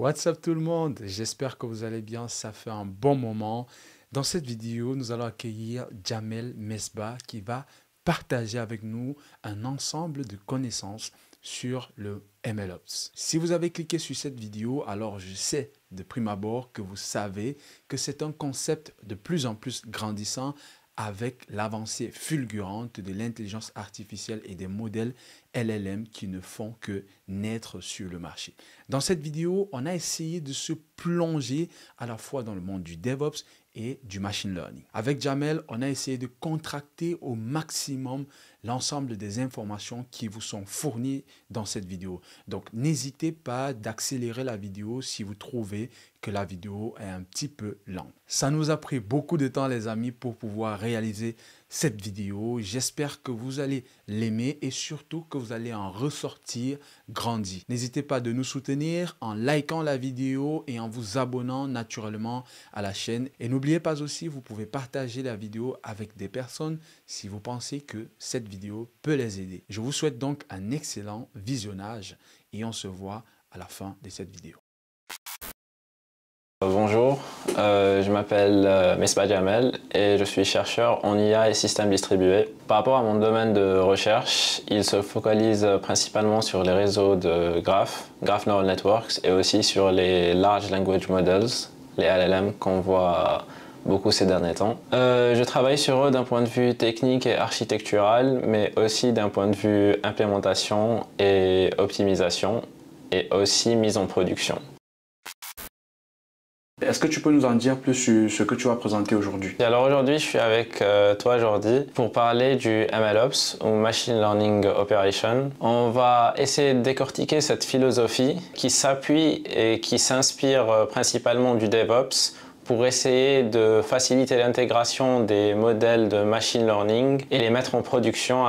What's up tout le monde? J'espère que vous allez bien, ça fait un bon moment. Dans cette vidéo, nous allons accueillir Jamel Mesbah qui va partager avec nous un ensemble de connaissances sur le MLOps. Si vous avez cliqué sur cette vidéo, alors je sais de prime abord que vous savez que c'est un concept de plus en plus grandissant avec l'avancée fulgurante de l'intelligence artificielle et des modèles LLM qui ne font que naître sur le marché. Dans cette vidéo, on a essayé de se plonger à la fois dans le monde du DevOps et du machine learning. Avec Jamel, on a essayé de contracter au maximum l'ensemble des informations qui vous sont fournies dans cette vidéo. Donc, n'hésitez pas d'accélérer la vidéo si vous trouvez que la vidéo est un petit peu lente. Ça nous a pris beaucoup de temps, les amis, pour pouvoir réaliser cette vidéo. J'espère que vous allez l'aimer et surtout que vous allez en ressortir grandi. N'hésitez pas de nous soutenir en likant la vidéo et en vous abonnant naturellement à la chaîne. Et n'oubliez pas aussi, vous pouvez partager la vidéo avec des personnes si vous pensez que cette vidéo peut les aider. Je vous souhaite donc un excellent visionnage et on se voit à la fin de cette vidéo. Bonjour, je m'appelle Mesbah Jamel et je suis chercheur en IA et systèmes distribués. Par rapport à mon domaine de recherche, il se focalise principalement sur les réseaux de Graph Neural Networks et aussi sur les Large Language Models, les LLM qu'on voit beaucoup ces derniers temps. Je travaille sur eux d'un point de vue technique et architectural, mais aussi d'un point de vue implémentation et optimisation, et aussi mise en production. Est-ce que tu peux nous en dire plus sur ce que tu vas présenter aujourd'hui? Alors aujourd'hui, je suis avec toi Jordi pour parler du MLOps ou Machine Learning Operation. On va essayer de décortiquer cette philosophie qui s'appuie et qui s'inspire principalement du DevOps pour essayer de faciliter l'intégration des modèles de machine learning et les mettre en production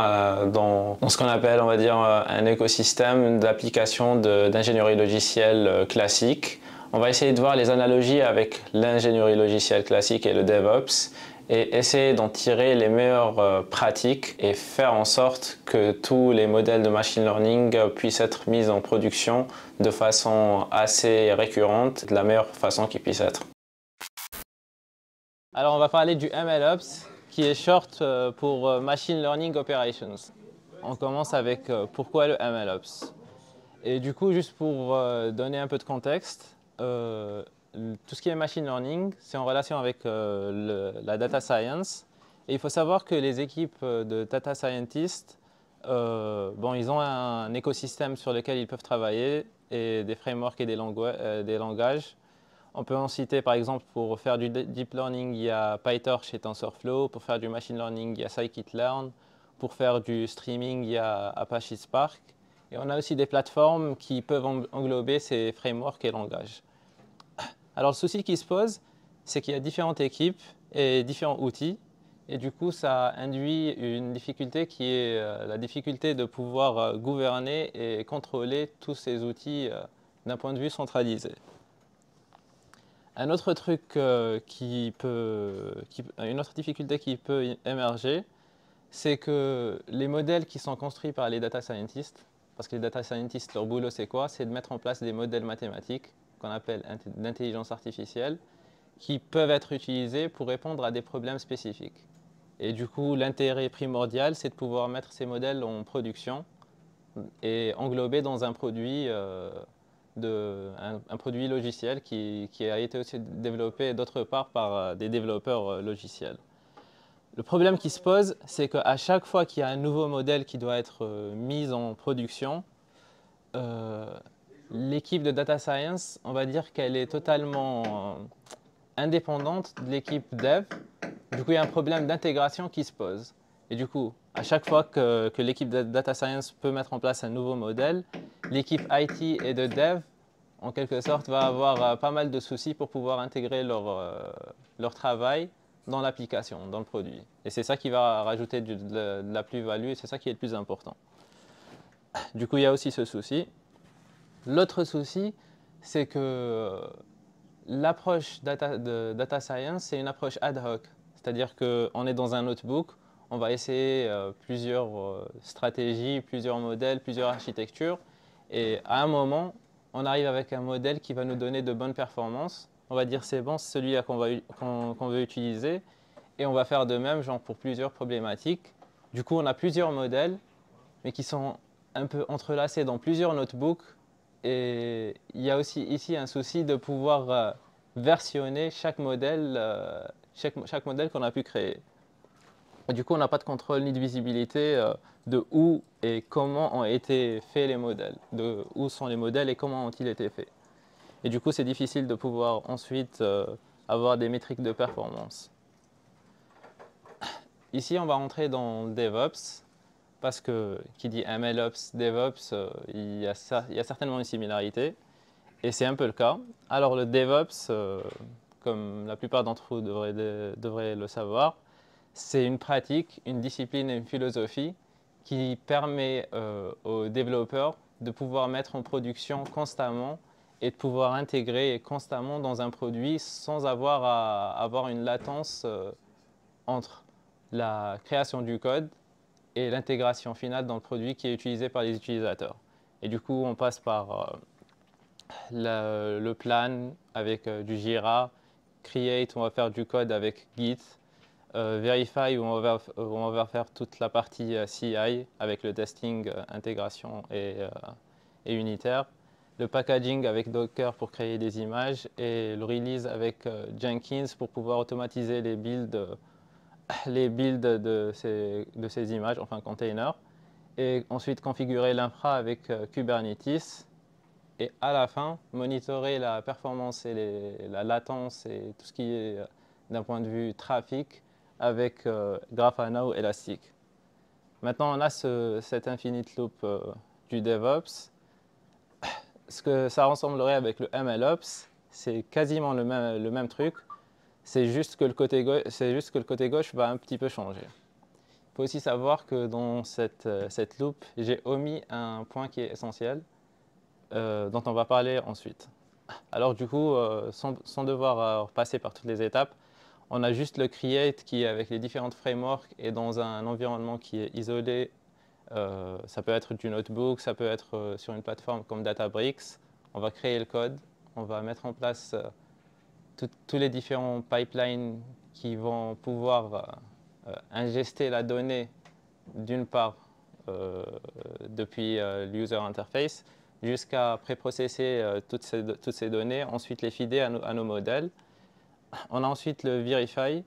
dans ce qu'on appelle, on va dire, un écosystème d'applications d'ingénierie logicielle classique. On va essayer de voir les analogies avec l'ingénierie logicielle classique et le DevOps et essayer d'en tirer les meilleures pratiques et faire en sorte que tous les modèles de machine learning puissent être mis en production de façon assez récurrente, de la meilleure façon qui puisse être. Alors on va parler du MLOps qui est short pour Machine Learning Operations. On commence avec pourquoi le MLOps. Et du coup, juste pour donner un peu de contexte, tout ce qui est machine learning, c'est en relation avec la data science. Et il faut savoir que les équipes de data scientists, ils ont un écosystème sur lequel ils peuvent travailler et des frameworks et des langages. On peut en citer par exemple pour faire du deep learning, il y a PyTorch et TensorFlow. Pour faire du machine learning, il y a Scikit-learn. Pour faire du streaming, il y a Apache Spark. Et on a aussi des plateformes qui peuvent englober ces frameworks et langages. Alors le souci qui se pose, c'est qu'il y a différentes équipes et différents outils. Et du coup, ça induit une difficulté qui est la difficulté de pouvoir gouverner et contrôler tous ces outils d'un point de vue centralisé. Un autre truc une autre difficulté qui peut émerger, c'est que les modèles qui sont construits par les data scientists, parce que les data scientists, leur boulot c'est quoi? C'est de mettre en place des modèles mathématiques qu'on appelle d'intelligence artificielle qui peuvent être utilisés pour répondre à des problèmes spécifiques. Et du coup, l'intérêt primordial, c'est de pouvoir mettre ces modèles en production et englober dans un produit, un produit logiciel qui a été aussi développé d'autre part par des développeurs logiciels. Le problème qui se pose, c'est qu'à chaque fois qu'il y a un nouveau modèle qui doit être mis en production, l'équipe de data science, on va dire qu'elle est totalement indépendante de l'équipe dev. Du coup, il y a un problème d'intégration qui se pose. Et du coup, à chaque fois que l'équipe de data science peut mettre en place un nouveau modèle, l'équipe IT et de dev, en quelque sorte, va avoir pas mal de soucis pour pouvoir intégrer leur travail dans l'application, dans le produit. Et c'est ça qui va rajouter de la plus-value et c'est ça qui est le plus important. Du coup, il y a aussi ce souci. L'autre souci, c'est que l'approche de data science, c'est une approche ad hoc. C'est-à-dire qu'on est dans un notebook, on va essayer plusieurs stratégies, plusieurs modèles, plusieurs architectures. Et à un moment, on arrive avec un modèle qui va nous donner de bonnes performances. On va dire c'est bon, c'est celui-là qu'on veut utiliser. Et on va faire de même, genre pour plusieurs problématiques. Du coup, on a plusieurs modèles, mais qui sont un peu entrelacés dans plusieurs notebooks. Et il y a aussi ici un souci de pouvoir versionner chaque modèle, chaque modèle qu'on a pu créer. Et du coup, on n'a pas de contrôle ni de visibilité de où et comment ont été faits les modèles, de où sont les modèles et comment ont-ils été faits. Et du coup, c'est difficile de pouvoir ensuite avoir des métriques de performance. Ici, on va rentrer dans DevOps, parce que qui dit MLOps, DevOps, il y a certainement une similarité, et c'est un peu le cas. Alors le DevOps, comme la plupart d'entre vous devraient le savoir, c'est une pratique, une discipline et une philosophie qui permet aux développeurs de pouvoir mettre en production constamment et de pouvoir intégrer constamment dans un produit sans avoir à avoir une latence entre la création du code et l'intégration finale dans le produit qui est utilisé par les utilisateurs. Et du coup, on passe par le plan avec du Jira, create, on va faire du code avec Git, verify, où on va faire toute la partie CI avec le testing, intégration et unitaire, le packaging avec Docker pour créer des images et le release avec Jenkins pour pouvoir automatiser les builds de ces images, enfin containers, et ensuite configurer l'infra avec Kubernetes, et à la fin, monitorer la performance et la latence et tout ce qui est d'un point de vue trafic avec Grafana ou Elastic. Maintenant, on a cet infinite loop du DevOps. Ce que ça ressemblerait avec le MLOps, c'est quasiment le même truc, c'est juste que le côté gauche va un petit peu changer. Il faut aussi savoir que dans cette loop, j'ai omis un point qui est essentiel, dont on va parler ensuite. Alors du coup, sans devoir passer par toutes les étapes, on a juste le create qui est avec les différentes frameworks et dans un environnement qui est isolé. Ça peut être du notebook, ça peut être sur une plateforme comme Databricks. On va créer le code, on va mettre en place tous les différents pipelines qui vont pouvoir ingester la donnée d'une part depuis l'user interface jusqu'à préprocesser toutes ces données, ensuite les feeder à nos modèles. On a ensuite le verify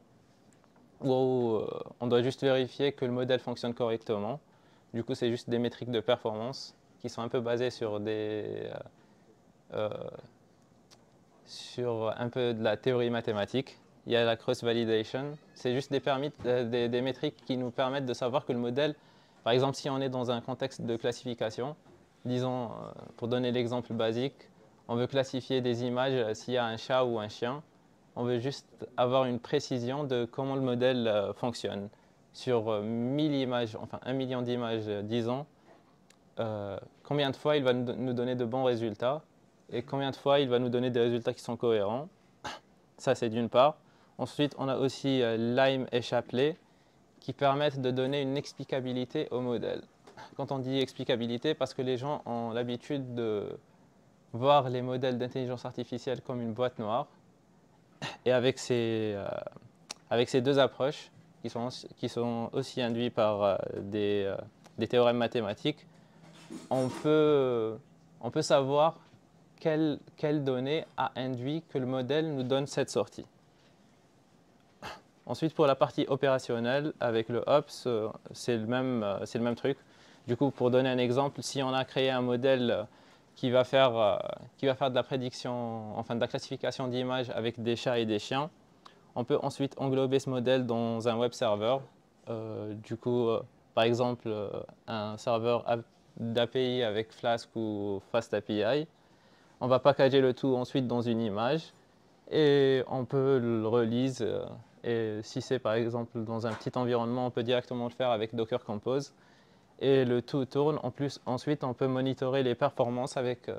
où on doit juste vérifier que le modèle fonctionne correctement. Du coup, c'est juste des métriques de performance qui sont un peu basées sur sur un peu de la théorie mathématique. Il y a la cross-validation. C'est juste des métriques qui nous permettent de savoir que le modèle, par exemple, si on est dans un contexte de classification, disons, pour donner l'exemple basique, on veut classifier des images s'il y a un chat ou un chien. On veut juste avoir une précision de comment le modèle fonctionne. Sur 1000 images, enfin 1 million d'images, disons, combien de fois il va nous donner de bons résultats et combien de fois il va nous donner des résultats qui sont cohérents. Ça, c'est d'une part. Ensuite, on a aussi Lime et Shapley qui permettent de donner une explicabilité au modèle. Quand on dit explicabilité, parce que les gens ont l'habitude de voir les modèles d'intelligence artificielle comme une boîte noire. Et avec ces deux approches, qui sont aussi induites par des théorèmes mathématiques, on peut savoir quelle donnée a induit que le modèle nous donne cette sortie. Ensuite, pour la partie opérationnelle, avec le Ops, c'est le même truc. Du coup, pour donner un exemple, si on a créé un modèle qui va faire de la prédiction, enfin de la classification d'images avec des chats et des chiens, on peut ensuite englober ce modèle dans un web server. Par exemple, un serveur d'API avec Flask ou FastAPI. On va packager le tout ensuite dans une image et on peut le release. Et si c'est par exemple dans un petit environnement, on peut directement le faire avec Docker Compose. Et le tout tourne. En plus, ensuite, on peut monitorer les performances avec.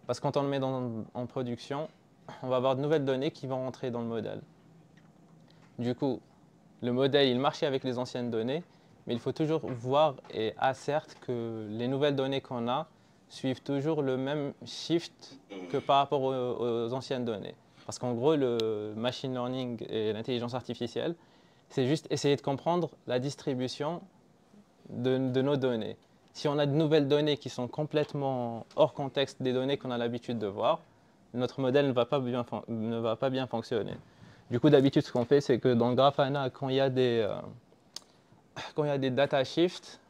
Parce que quand on le met en production, on va avoir de nouvelles données qui vont rentrer dans le modèle. Du coup, le modèle, il marchait avec les anciennes données, mais il faut toujours voir et assert que les nouvelles données qu'on a suivent toujours le même shift que par rapport aux anciennes données. Parce qu'en gros, le machine learning et l'intelligence artificielle, c'est juste essayer de comprendre la distribution de nos données. Si on a de nouvelles données qui sont complètement hors contexte des données qu'on a l'habitude de voir, notre modèle ne va pas bien fonctionner. Du coup, d'habitude, ce qu'on fait, c'est que dans le Grafana, quand il y a des data shifts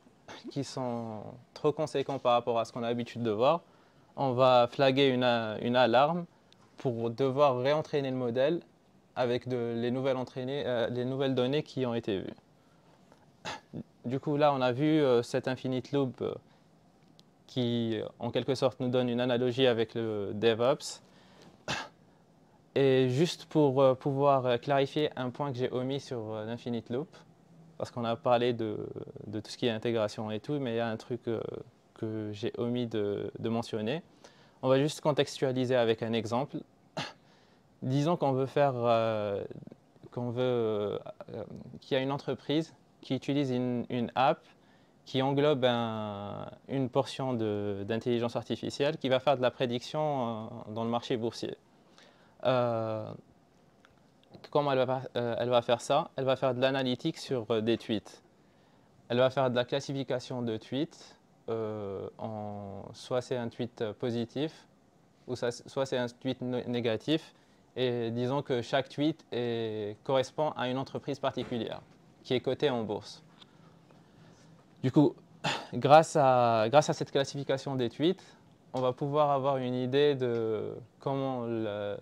qui sont trop conséquents par rapport à ce qu'on a l'habitude de voir, on va flaguer une alarme pour devoir réentraîner le modèle avec les nouvelles données qui ont été vues. Du coup, là, on a vu cet infinite loop qui, en quelque sorte, nous donne une analogie avec le DevOps. Et juste pour pouvoir clarifier un point que j'ai omis sur l'infinite loop, parce qu'on a parlé de tout ce qui est intégration et tout, mais il y a un truc que j'ai omis de mentionner. On va juste contextualiser avec un exemple. Disons qu'on veut qu'il y a une entreprise qui utilise une app qui englobe une portion d'intelligence artificielle qui va faire de la prédiction dans le marché boursier. Comment elle va faire ça? Elle va faire de l'analytique sur des tweets. Elle va faire de la classification de tweets, soit c'est un tweet positif, ou soit c'est un tweet négatif, et disons que chaque tweet correspond à une entreprise particulière qui est cotée en bourse. Du coup, grâce à cette classification des tweets, on va pouvoir avoir une idée de comment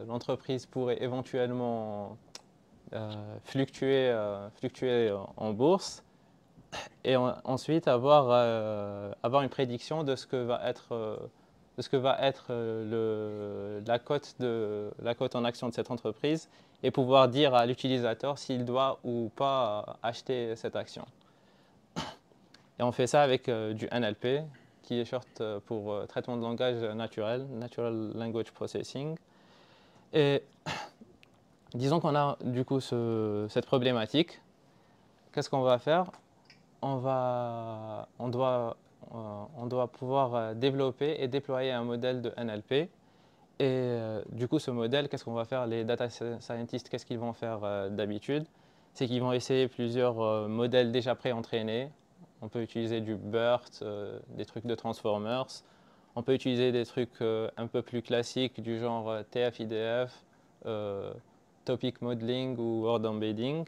l'entreprise pourrait éventuellement fluctuer en bourse et ensuite avoir une prédiction de ce que va être, la cote en action de cette entreprise et pouvoir dire à l'utilisateur s'il doit ou pas acheter cette action. Et on fait ça avec du NLP, qui est short pour traitement de langage naturel, Natural Language Processing. Et disons qu'on a du coup cette problématique. Qu'est-ce qu'on va faire? On doit pouvoir développer et déployer un modèle de NLP. Et du coup, ce modèle, qu'est-ce qu'on va faire? Les data scientists, qu'est-ce qu'ils vont faire d'habitude? C'est qu'ils vont essayer plusieurs modèles déjà pré-entraînés. On peut utiliser du BERT, des trucs de Transformers. On peut utiliser des trucs un peu plus classiques du genre TF-IDF, Topic Modeling ou Word Embedding.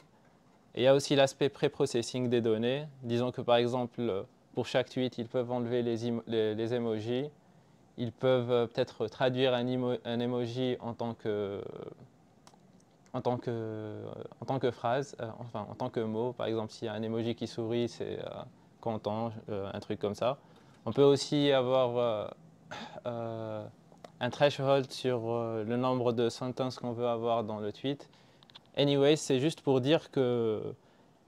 Et il y a aussi l'aspect pré-processing des données. Disons que par exemple, pour chaque tweet, ils peuvent enlever les emojis. Ils peuvent peut-être traduire un emoji en tant que phrase, enfin en tant que mot. Par exemple, s'il y a un emoji qui sourit, c'est content, un truc comme ça. On peut aussi avoir un threshold sur le nombre de sentences qu'on veut avoir dans le tweet. Anyway, c'est juste pour dire qu'il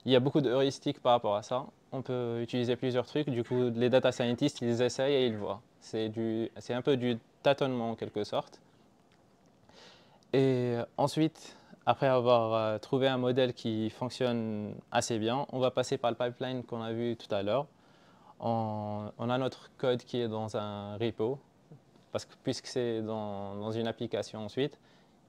y a beaucoup de heuristiques par rapport à ça. On peut utiliser plusieurs trucs. Du coup, les data scientists, ils essayent et ils voient. C'est un peu du tâtonnement en quelque sorte. Et ensuite, après avoir trouvé un modèle qui fonctionne assez bien, on va passer par le pipeline qu'on a vu tout à l'heure. On a notre code qui est dans un repo, puisque c'est dans une application ensuite.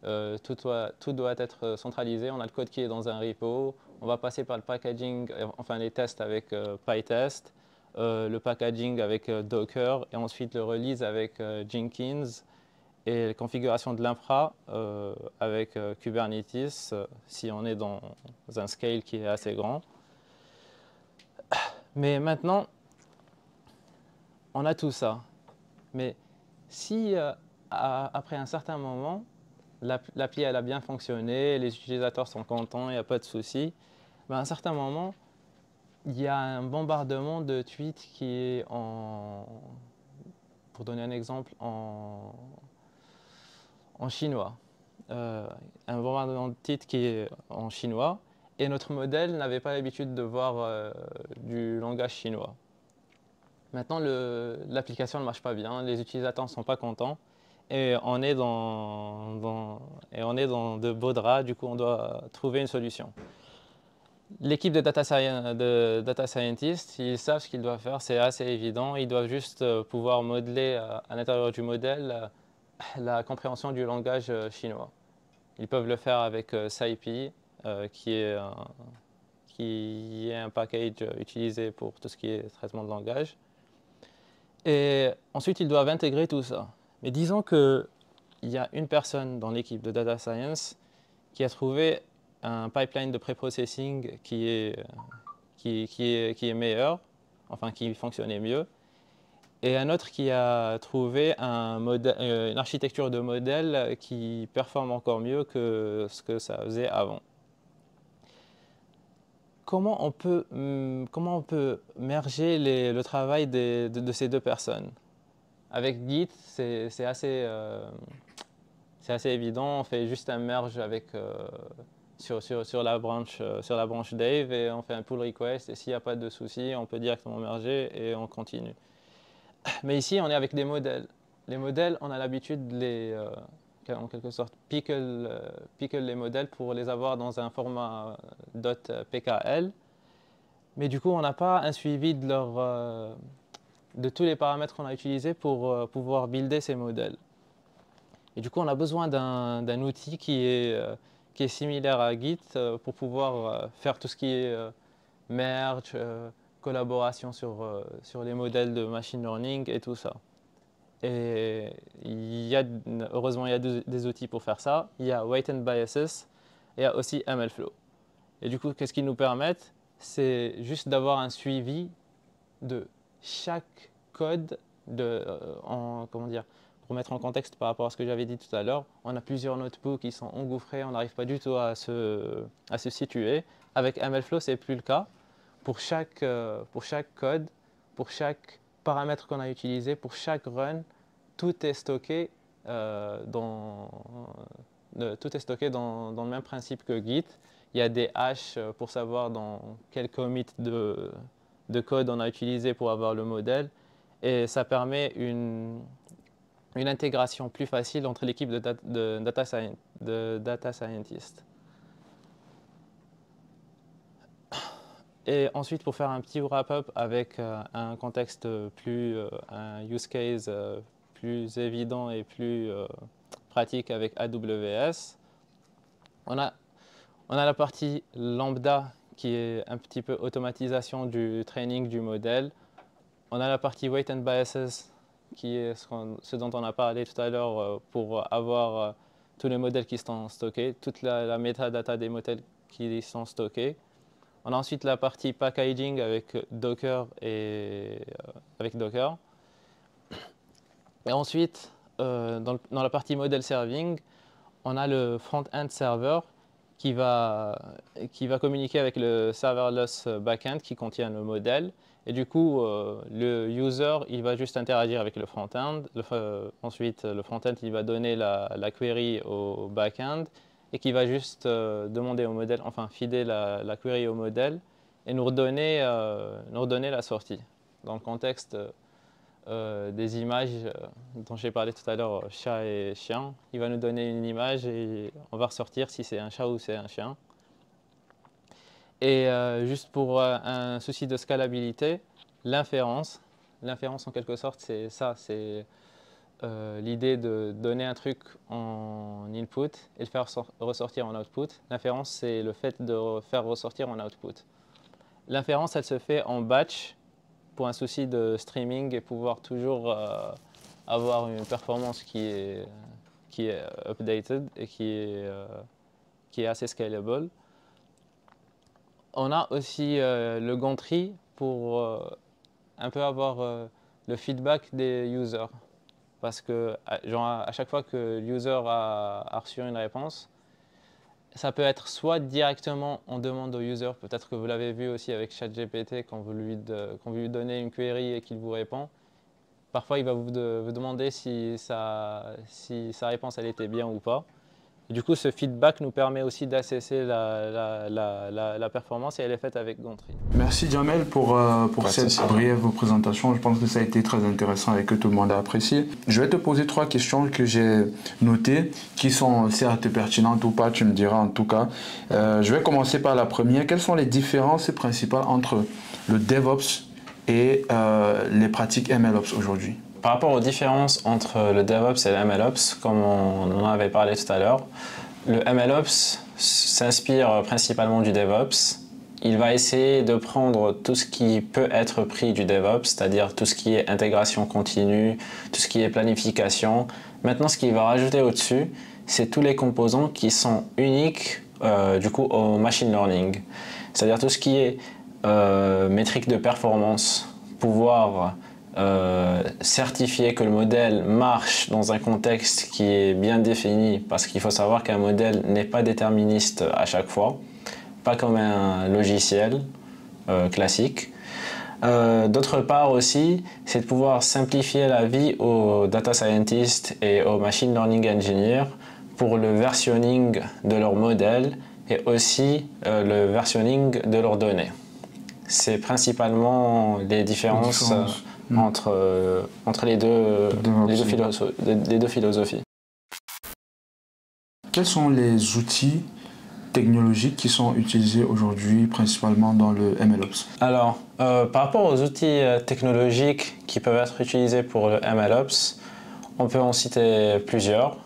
Tout doit être centralisé. On a le code qui est dans un repo. On va passer par le packaging, enfin les tests avec PyTest, le packaging avec Docker et ensuite le release avec Jenkins et la configuration de l'infra avec Kubernetes si on est dans un scale qui est assez grand. Mais maintenant, on a tout ça. Mais si après un certain moment, l'appli elle a bien fonctionné, les utilisateurs sont contents, il n'y a pas de souci, mais à un certain moment, il y a un bombardement de tweets qui est pour donner un exemple, en chinois. Un bombardement de tweets qui est en chinois, et notre modèle n'avait pas l'habitude de voir du langage chinois. Maintenant, l'application ne marche pas bien, les utilisateurs ne sont pas contents, et on est dans de beaux draps, du coup on doit trouver une solution. L'équipe de data scientists, ils savent ce qu'ils doivent faire, c'est assez évident. Ils doivent juste pouvoir modeler à l'intérieur du modèle la compréhension du langage chinois. Ils peuvent le faire avec SciPy, qui est un package utilisé pour tout ce qui est traitement de langage. Et ensuite, ils doivent intégrer tout ça. Mais disons qu'il y a une personne dans l'équipe de data science qui a trouvé un pipeline de préprocessing qui est meilleur, enfin qui fonctionnait mieux, et un autre qui a trouvé une architecture de modèle qui performe encore mieux que ce que ça faisait avant. Comment on peut merger le travail de ces deux personnes? Avec Git, c'est assez évident, on fait juste un merge sur la branche Dave et on fait un pull request et s'il n'y a pas de souci, on peut directement merger et on continue. Mais ici, on est avec des modèles. Les modèles, on a l'habitude de en quelque sorte, pickle les modèles pour les avoir dans un format .pkl. Mais du coup, on n'a pas un suivi de tous les paramètres qu'on a utilisés pour pouvoir builder ces modèles. Et du coup, on a besoin d'un outil qui est similaire à Git pour pouvoir faire tout ce qui est merge, collaboration sur les modèles de machine learning et tout ça. Et heureusement, il y a des outils pour faire ça. Il y a Weight and Biases et il y a aussi MLflow. Et du coup, qu'est-ce qu'ils nous permettent? C'est juste d'avoir un suivi de chaque code comment dire, pour mettre en contexte par rapport à ce que j'avais dit tout à l'heure, on a plusieurs notebooks qui sont engouffrés, on n'arrive pas du tout à se situer. Avec MLflow, ce n'est plus le cas. Pour chaque code, pour chaque paramètre qu'on a utilisé, pour chaque run, tout est stocké dans le même principe que Git. Il y a des hashes pour savoir dans quel commit de code on a utilisé pour avoir le modèle. Et ça permet une intégration plus facile entre l'équipe de data scientists. Et ensuite, pour faire un petit wrap-up avec un contexte un use case plus évident et plus pratique avec AWS, on a la partie lambda qui est un petit peu automatisation du training du modèle. On a la partie weight and biases qui est ce dont on a parlé tout à l'heure pour avoir tous les modèles qui sont stockés, toute la metadata des modèles qui sont stockés. On a ensuite la partie packaging avec Docker et Et ensuite, dans la partie model serving, on a le front-end server qui va communiquer avec le serverless backend qui contient le modèle. Et du coup, le user, il va juste interagir avec le front-end. Ensuite, le front-end, il va donner la query au back-end et qui va juste demander au modèle, enfin, feeder la query au modèle et nous redonner la sortie. Dans le contexte des images dont j'ai parlé tout à l'heure, chat et chien, il va nous donner une image et on va ressortir si c'est un chat ou c'est un chien. Et juste pour un souci de scalabilité, l'inférence en quelque sorte, c'est ça, c'est l'idée de donner un truc en input et le faire ressortir en output. L'inférence, c'est le fait de faire ressortir en output. L'inférence, elle se fait en batch pour un souci de streaming et pouvoir toujours avoir une performance qui est updated et qui est assez scalable. On a aussi le gantry pour un peu avoir le feedback des users. Parce que à chaque fois que l'user a reçu une réponse, ça peut être soit directement on demande au user, peut-être que vous l'avez vu aussi avec ChatGPT quand vous lui donnez une query et qu'il vous répond. Parfois, il va vous demander si sa réponse elle était bien ou pas. Et du coup, ce feedback nous permet aussi d'assesser la performance et elle est faite avec Gantry. Merci Jamel pour cette brève présentation. Je pense que ça a été très intéressant et que tout le monde a apprécié. Je vais te poser 3 questions que j'ai notées, qui sont certes pertinentes ou pas, tu me diras en tout cas. Je vais commencer par la première. Quelles sont les différences principales entre le DevOps et les pratiques MLOps aujourd'hui? Par rapport aux différences entre le DevOps et le MLOps, comme on en avait parlé tout à l'heure, le MLOps s'inspire principalement du DevOps. Il va essayer de prendre tout ce qui peut être pris du DevOps, c'est-à-dire tout ce qui est intégration continue, tout ce qui est planification. Maintenant, ce qu'il va rajouter au-dessus, c'est tous les composants qui sont uniques du coup au machine learning. C'est-à-dire tout ce qui est métrique de performance, pouvoir certifier que le modèle marche dans un contexte qui est bien défini, parce qu'il faut savoir qu'un modèle n'est pas déterministe à chaque fois, pas comme un logiciel classique. D'autre part aussi, c'est de pouvoir simplifier la vie aux data scientists et aux machine learning engineers pour le versionning de leurs modèles et aussi le versionning de leurs données. C'est principalement les différences entre les deux philosophies. Quels sont les outils technologiques qui sont utilisés aujourd'hui principalement dans le MLOps? Alors, par rapport aux outils technologiques qui peuvent être utilisés pour le MLOps, on peut en citer plusieurs.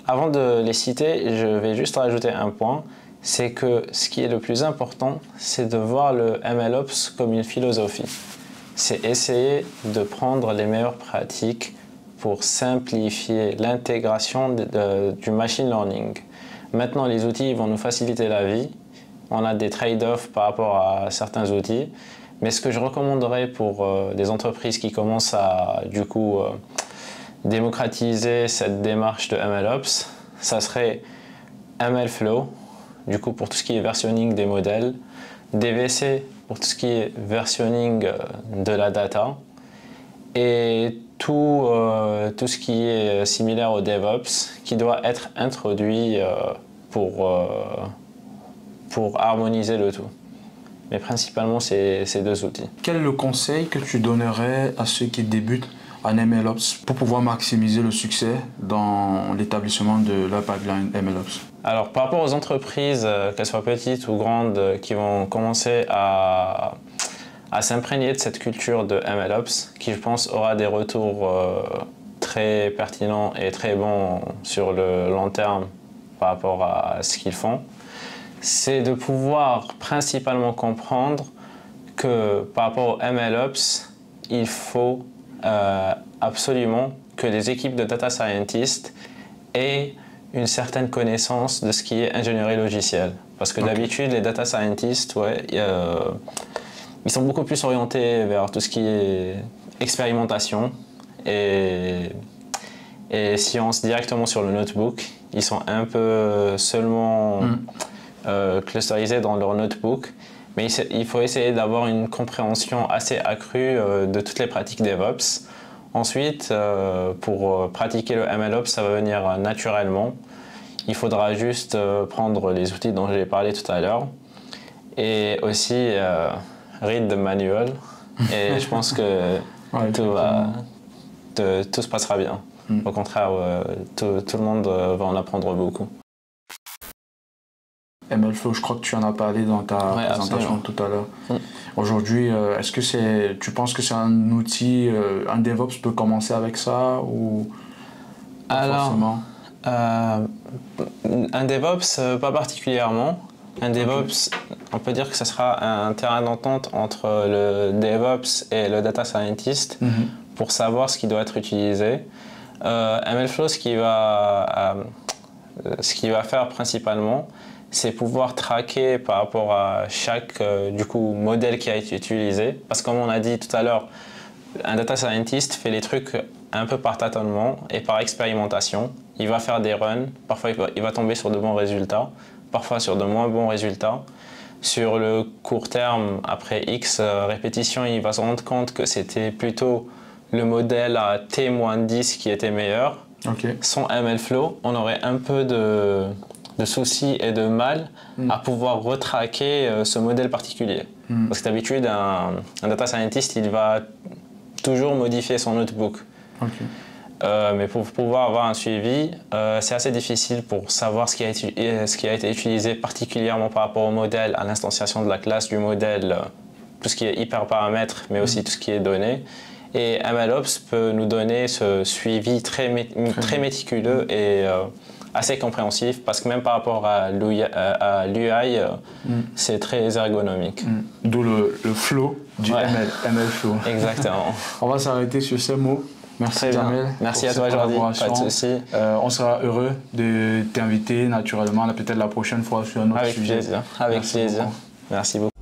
Avant de les citer, je vais juste rajouter un point, c'est que ce qui est le plus important, c'est de voir le MLOps comme une philosophie. C'est essayer de prendre les meilleures pratiques pour simplifier l'intégration du machine learning. Maintenant, les outils vont nous faciliter la vie. On a des trade-offs par rapport à certains outils. Mais ce que je recommanderais pour des entreprises qui commencent à démocratiser cette démarche de MLOps, ça serait MLflow, du coup pour tout ce qui est versionning des modèles, DVC pour tout ce qui est versionning de la data, et tout ce qui est similaire au DevOps qui doit être introduit pour harmoniser le tout. Mais principalement ces deux outils. Quel est le conseil que tu donnerais à ceux qui débutent en MLOps pour pouvoir maximiser le succès dans l'établissement de la pipeline MLOps? Alors par rapport aux entreprises, qu'elles soient petites ou grandes, qui vont commencer à s'imprégner de cette culture de MLOps, qui je pense aura des retours très pertinents et très bons sur le long terme par rapport à ce qu'ils font, c'est de pouvoir principalement comprendre que par rapport au MLOps, il faut absolument que les équipes de data scientists aient une certaine connaissance de ce qui est ingénierie logicielle. Parce que d'habitude, les data scientists, ils sont beaucoup plus orientés vers tout ce qui est expérimentation et sciences directement sur le notebook. Ils sont un peu seulement clusterisés dans leur notebook. Mais il faut essayer d'avoir une compréhension assez accrue de toutes les pratiques DevOps. Ensuite, pour pratiquer le MLOps, ça va venir naturellement. Il faudra juste prendre les outils dont j'ai parlé tout à l'heure. Et aussi, read the manual. Et je pense que tout se passera bien. Au contraire, tout le monde va en apprendre beaucoup. MLflow, je crois que tu en as parlé dans ta présentation tout à l'heure. Aujourd'hui, est-ce que tu penses que c'est un outil, un DevOps peut commencer avec ça ou pas forcément? Un DevOps, pas particulièrement. Un DevOps, on peut dire que ce sera un terrain d'entente entre le DevOps et le Data Scientist pour savoir ce qui doit être utilisé. MLflow, ce qu'il va faire principalement, c'est pouvoir traquer par rapport à chaque modèle qui a été utilisé. Parce que comme on a dit tout à l'heure, un data scientist fait les trucs un peu par tâtonnement et par expérimentation. Il va faire des runs, parfois il va tomber sur de bons résultats, parfois sur de moins bons résultats. Sur le court terme, après X répétitions, il va se rendre compte que c'était plutôt le modèle à T-10 qui était meilleur. Sans MLflow, on aurait un peu de soucis et de mal à pouvoir retraquer ce modèle particulier. Parce que d'habitude, un data scientist, il va toujours modifier son notebook. Mais pour pouvoir avoir un suivi, c'est assez difficile pour savoir ce qui a été utilisé particulièrement par rapport au modèle, à l'instanciation de la classe du modèle, tout ce qui est hyperparamètres, mais aussi tout ce qui est données. Et MLOps peut nous donner ce suivi très méticuleux et assez compréhensif, parce que même par rapport à l'UI, c'est très ergonomique. D'où le flow du MLflow. Exactement. On va s'arrêter sur ces mots. Merci Jamel. Merci à toi Jordi, pas de souci. On sera heureux de t'inviter naturellement, peut-être la prochaine fois sur un autre sujet. Avec plaisir. Merci beaucoup.